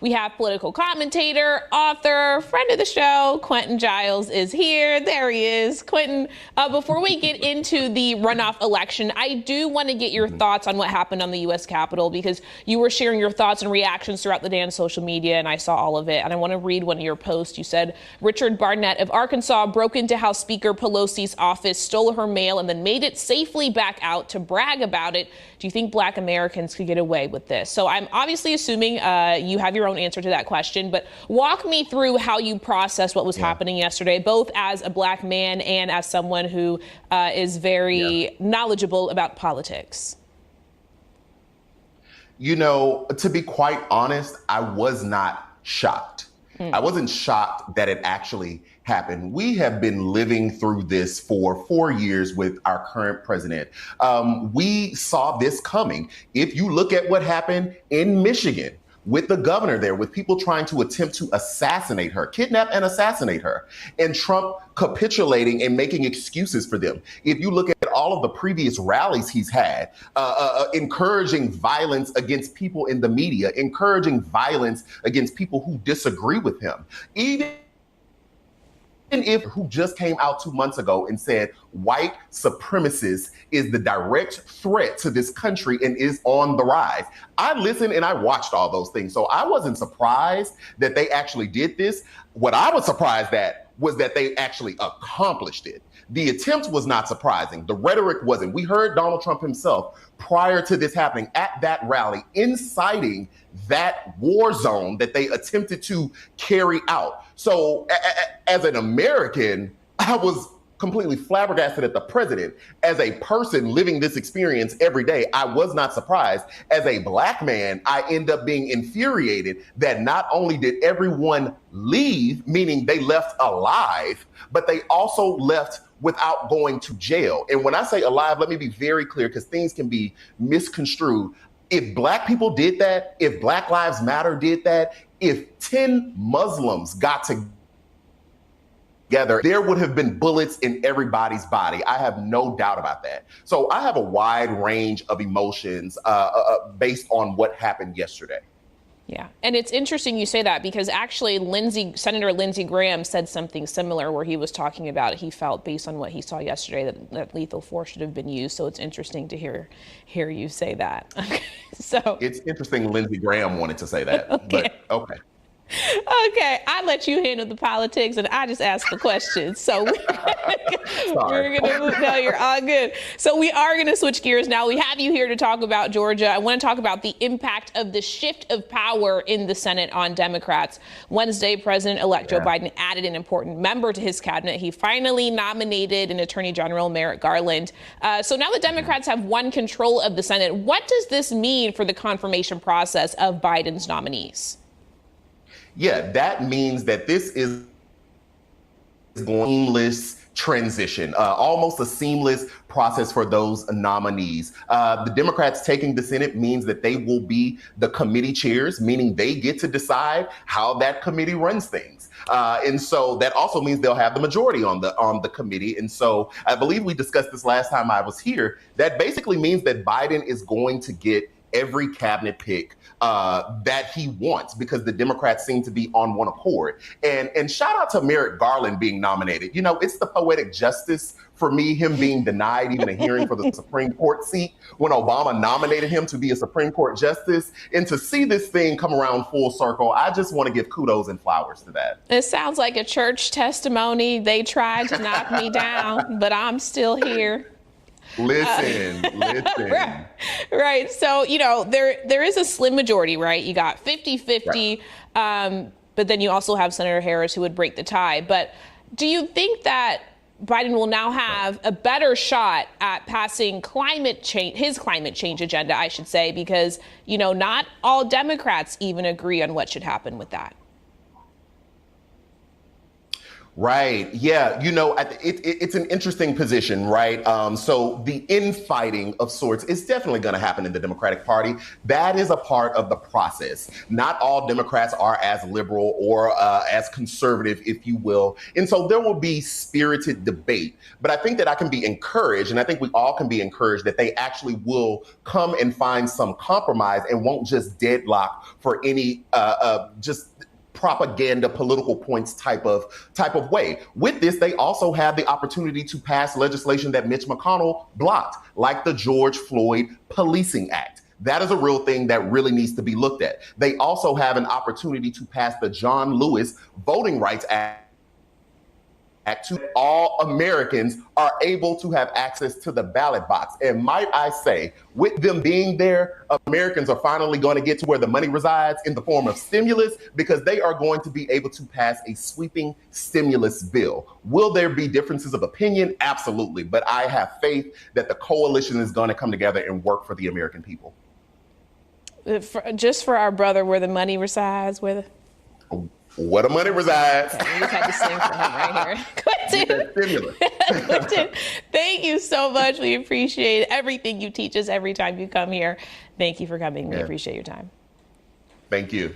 We have political commentator, author, friend of the show, Quentin Giles is here. There he is. Quentin, before we get into the runoff election, I do want to get your thoughts on what happened on the U.S. Capitol, because you were sharing your thoughts and reactions throughout the day on social media, and I saw all of it. And I want to read one of your posts. You said, Richard Barnett of Arkansas broke into House Speaker Pelosi's office, stole her mail, and then made it safely back out to brag about it. Do you think Black Americans could get away with this? So I'm obviously assuming you have your own answer to that question, but walk me through how you processed what was happening yesterday, both as a Black man and as someone who is very knowledgeable about politics. You know, to be quite honest, I was not shocked. I wasn't shocked that it actually happened. We have been living through this for 4 years with our current president. We saw this coming. If you look at what happened in Michigan with the governor there, with people trying to attempt to assassinate her, kidnap and assassinate her, and Trump capitulating and making excuses for them. If you look at all of the previous rallies he's had, encouraging violence against people in the media, encouraging violence against people who disagree with him, even if who just came out 2 months ago and said white supremacist is the direct threat to this country and is on the rise. I listened and I watched all those things. So I wasn't surprised that they actually did this. What I was surprised at was that they actually accomplished it. The attempt was not surprising. The rhetoric wasn't. We heard Donald Trump himself prior to this happening at that rally inciting that war zone that they attempted to carry out. So as an American, I was completely flabbergasted at the president. As a person living this experience every day, I was not surprised. As a Black man, I end up being infuriated that not only did everyone leave, meaning they left alive, but they also left without going to jail. And when I say alive, let me be very clear, because things can be misconstrued. If Black people did that, if Black Lives Matter did that, if 10 Muslims got together, there would have been bullets in everybody's body. I have no doubt about that. So I have a wide range of emotions based on what happened yesterday. Yeah. And it's interesting you say that, because actually Senator Lindsey Graham said something similar, where he was talking about he felt, based on what he saw yesterday, that lethal force should have been used. So it's interesting to hear you say that. So it's interesting Lindsey Graham wanted to say that. Okay. But okay. Okay, I let you handle the politics and I just ask the questions. So no, you're all good. So we are going to switch gears now. We have you here to talk about Georgia. I want to talk about the impact of the shift of power in the Senate on Democrats. Wednesday, President-elect Joe Biden added an important member to his cabinet. He finally nominated an Attorney General, Merrick Garland. So now the Democrats have won control of the Senate. What does this mean for the confirmation process of Biden's nominees? Yeah, that means that this is a seamless transition, almost a seamless process for those nominees. The Democrats taking the Senate means that they will be the committee chairs, meaning they get to decide how that committee runs things. And so that also means they'll have the majority on the committee. And so I believe we discussed this last time I was here. That basically means that Biden is going to get every cabinet pick that he wants, because the Democrats seem to be on one accord. And shout out to Merrick Garland being nominated. You know, it's the poetic justice for me, him being denied even a hearing for the Supreme Court seat when Obama nominated him to be a Supreme Court justice. And to see this thing come around full circle, I just want to give kudos and flowers to that. It sounds like a church testimony. They tried to knock me down, but I'm still here. Listen. Right. So, you know, there is a slim majority, right? You got 50-50, but then you also have Senator Harris, who would break the tie. But do you think that Biden will now have a better shot at passing climate change, his climate change agenda, I should say, because, you know, not all Democrats even agree on what should happen with that? Right. Yeah. It's an interesting position, right? So the infighting of sorts is definitely going to happen in the Democratic Party. That is a part of the process. Not all Democrats are as liberal or as conservative, if you will. And so there will be spirited debate. But I think that I can be encouraged, and I think we all can be encouraged that they actually will come and find some compromise and won't just deadlock for any just propaganda, political points type of way. With this, they also have the opportunity to pass legislation that Mitch McConnell blocked, like the George Floyd Policing Act. That is a real thing that really needs to be looked at. They also have an opportunity to pass the John Lewis Voting Rights Act to all Americans are able to have access to the ballot box. And might I say, with them being there, Americans are finally going to get to where the money resides in the form of stimulus, because they are going to be able to pass a sweeping stimulus bill. Will there be differences of opinion? Absolutely. But I have faith that the coalition is going to come together and work for the American people. Just for our brother, where the money resides, where the money resides. Okay, we just had to sing for him right here. Quentin, thank you so much. We appreciate everything you teach us every time you come here. Thank you for coming. We appreciate your time. Thank you.